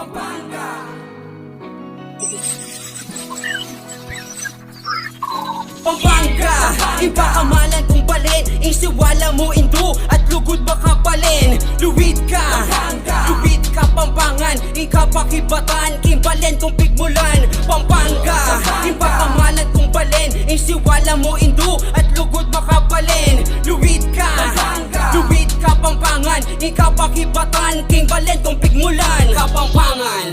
Pampanga. Pampanga, iba amalan kung balin, isiwala mo indo at lugod makapalin. Luwid ka, luwid ka Pampangan, ikapakibatan, kimbalin kung pigmulan. Pampanga, iba amalan kung balin, isiwala mo indo at lugod makapalin. Luwid ka, luwid ka Pampangan, ikapakibatan, kimbalin kung pigmulan. Kapampangan,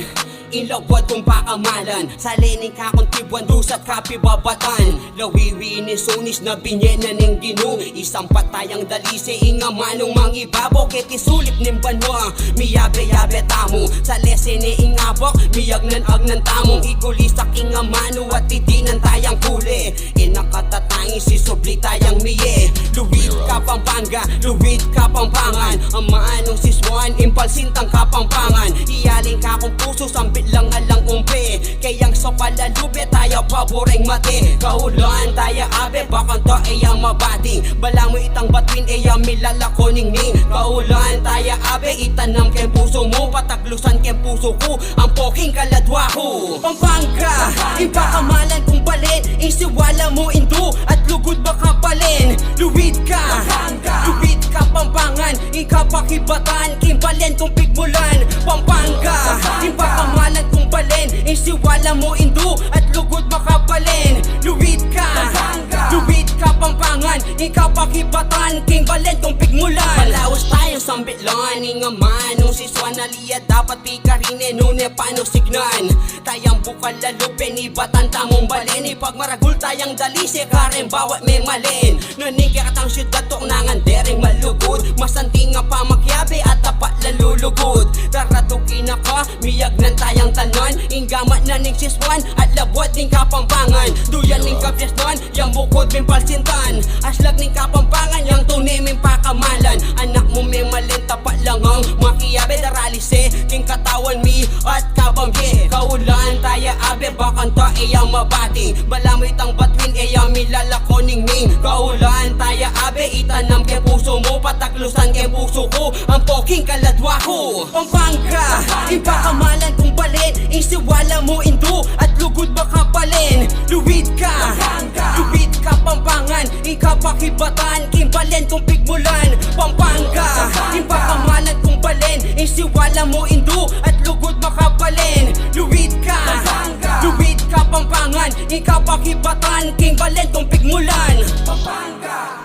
ilawad kong pakamalan, salining kakong tibuan dusat kapibabatan. Lawiwi ni sunis na binyena ning ginu, isang patayang dalise inga manong mangibabaw. Kiti sulip ning banwa, miyabe-yabe tamo, sa lese ni ingabok, miyagnan agnan tamong. Igulisak inga mano at tidinan tayang kuli, inakatatangi si subli tayang miye. Luwid ka Pampanga, luwid ka Pampangan, ang maanong siswan, impalsintang Kapampangan. Iyaling kakong puso, sambil lang alang umpe, kayang sa palalube tayo paboreng mati. Kaulan tayo abe, bakang to ayang mabating, bala mo itang batwin ayang milalako ningning. Kaulan tayo abe, itanam kay puso mo, pataglusan kay puso ko, ang poking kaladwa ko. Pampanga, iba amalan kung balin, isiwala mo indo at lugod makapalin. Luwid ka, luwid ka Pampangan, ikapakibatan, kimbalin kung pigmulan. Pampanga, iba amalan kung balin, isiwala mo indo at lugod makapalin. Luwid ka, luwid ka Pampangan, ikapakibatan, kimbalin kung pigmulan. Malawas tayo sambilan, nga manong siswan aliya dapat pikarine nune paano signan. Tayang bukal lalo penibatan tamong balin, ipag maragul tayang dalise karen bawat may malin. Nanigya katang syudad tok nangan dereng malugod, masanti nga pamakyabe at tapat lalulugod. Daratukin ako, miyagnan tayang tanan, inggamat na ning siswan at labwat ning Kapampangan. Duyan ning kapyasdan, yang bukod min palsintan, aslag ning Kapampangan, yang tunay min pakamalan. Anak mo may malin tapat lang ang makiyabe, daralise king katawan mi at kabamye. Kaulan tayo abe, bakan ta iyang mabating, bala mo itang batwin iyang milalako ningning. Kaulan tayo abe, itanam kay puso mo, pataglusan kay puso ko, ang poking kaladwa ko. Pampanga, iba amalan kung balin, isiwala mo indo at lugod makapalin. Luwid ka, luwid ka Pampangan, ikapakibatan, kimbalin kung pigmulan. Pampanga, iba amalan kung balin, isiwala mo indo at lugod makapalin. Luwid ka, luwid ka Pampangan, ikapakibatan, kimbalin kung pigmulan. Pampanga.